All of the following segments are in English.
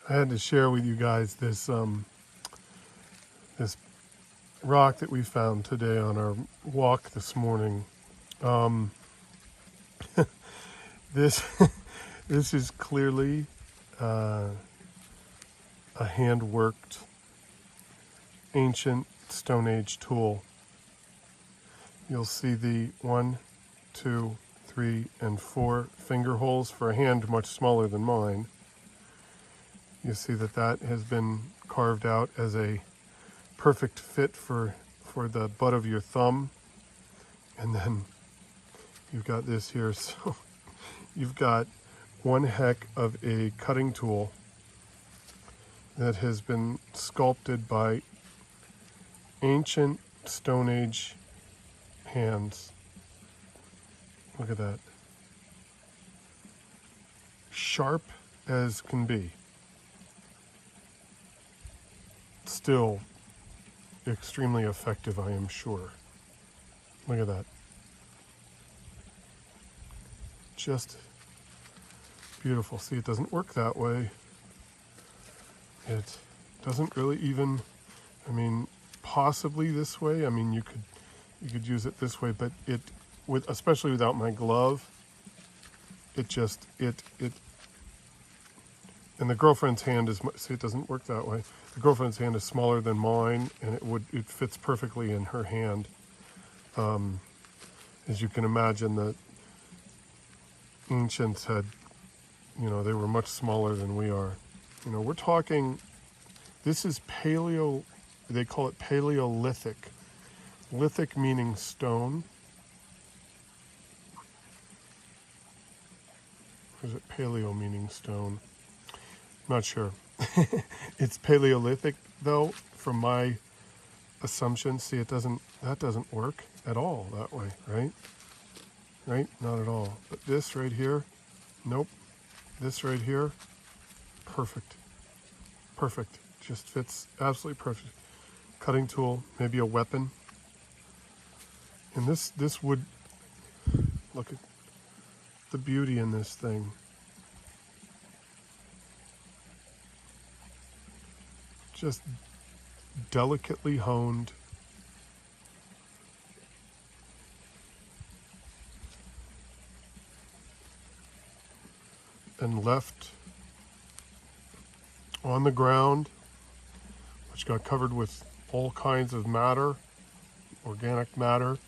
I had to share with you guys this rock that we found today on our walk this morning. Um, this this is clearly uh, a hand-worked ancient Stone Age tool. You'll see the 1, 2, 3, and 4 finger holes for a hand much smaller than mine. You see that has been carved out as a perfect fit for the butt of your thumb. And then you've got this here. So you've got one heck of a cutting tool that has been sculpted by ancient Stone Age hands. Look at that. Sharp as can be. Still extremely effective, I am sure. Look at that. Just beautiful. See, it doesn't work that way. It doesn't really even, possibly this way. You could use it this way, but especially without my glove, and the girlfriend's hand see, it doesn't work that way. The girlfriend's hand is smaller than mine, and it fits perfectly in her hand. As you can imagine, the ancients had, they were much smaller than we are. We're talking, this is they call it Paleolithic. Lithic meaning stone. Or is it paleo meaning stone? Not sure. It's Paleolithic though, from my assumption. See, that doesn't work at all that way, right? Right? Not at all. But this right here, nope. This right here, perfect. Perfect. Just fits absolutely perfect. Cutting tool, maybe a weapon. And this would, look at the beauty in this thing. Just delicately honed. And left on the ground, which got covered with all kinds of matter, organic matter.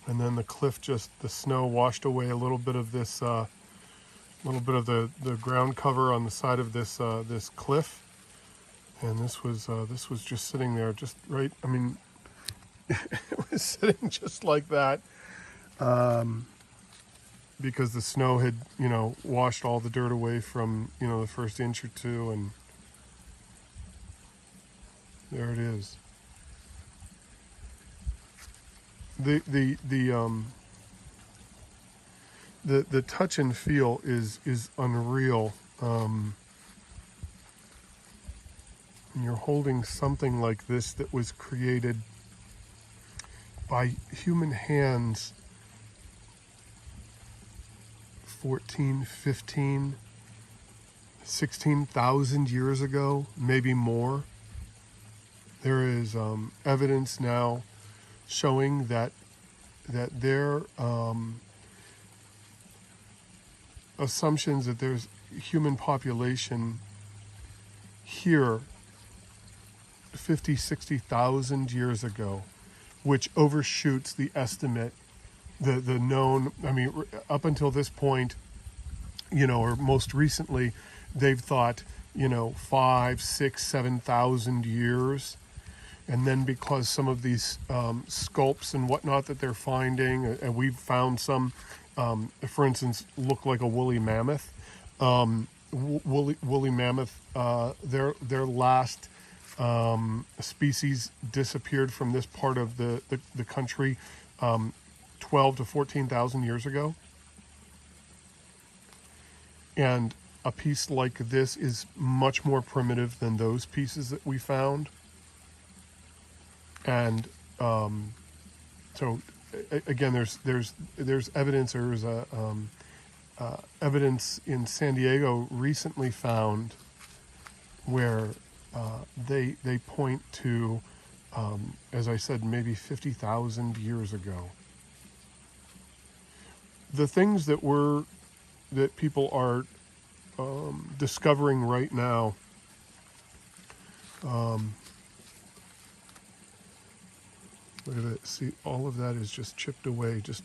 And then the cliff, the snow washed away a little bit of this, little bit of the ground cover on the side of this this cliff. And this was just sitting there, just right. It was sitting just like that, because the snow had, washed all the dirt away from, the first inch or two, and there it is. The touch and feel is unreal. You're holding something like this that was created by human hands 14, 15, 16,000 years ago, maybe more. There is evidence now showing that their assumptions that there's human population here 50, 60,000 years ago, which overshoots the estimate, the known, up until this point, or most recently, they've thought, 5, 6, 7,000 years. And then because some of these sculpts and whatnot that they're finding, and we've found some, for instance, look like a woolly mammoth. Woolly mammoth, their last species disappeared from this part of the country 12 to 14,000 years ago. And a piece like this is much more primitive than those pieces that we found. And so again, there's evidence. There's evidence in San Diego recently found where they point to, as I said, maybe 50,000 years ago. The things that people are discovering right now, look at it. See, all of that is just chipped away. Just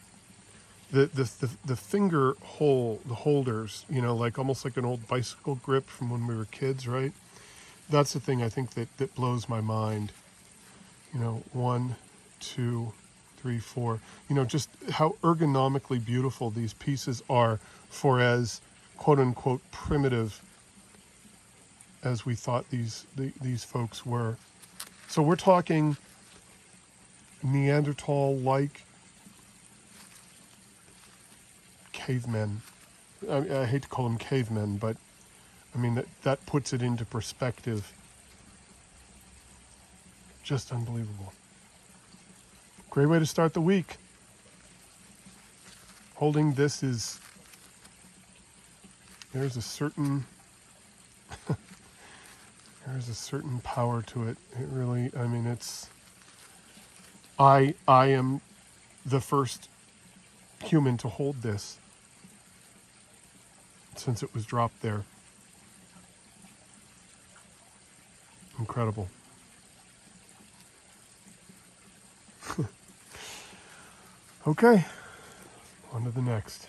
the finger hole, the holders, like almost like an old bicycle grip from when we were kids, right? That's the thing I think that blows my mind. 1, 2, 3, 4. Just how ergonomically beautiful these pieces are for as quote unquote primitive as we thought these folks were. So we're talking Neanderthal-like cavemen. I hate to call them cavemen, but I mean that puts it into perspective. Just unbelievable. Great way to start the week. Holding this there's a certain power to it. It really, I mean, I am the first human to hold this since it was dropped there. Incredible. Okay, on to the next.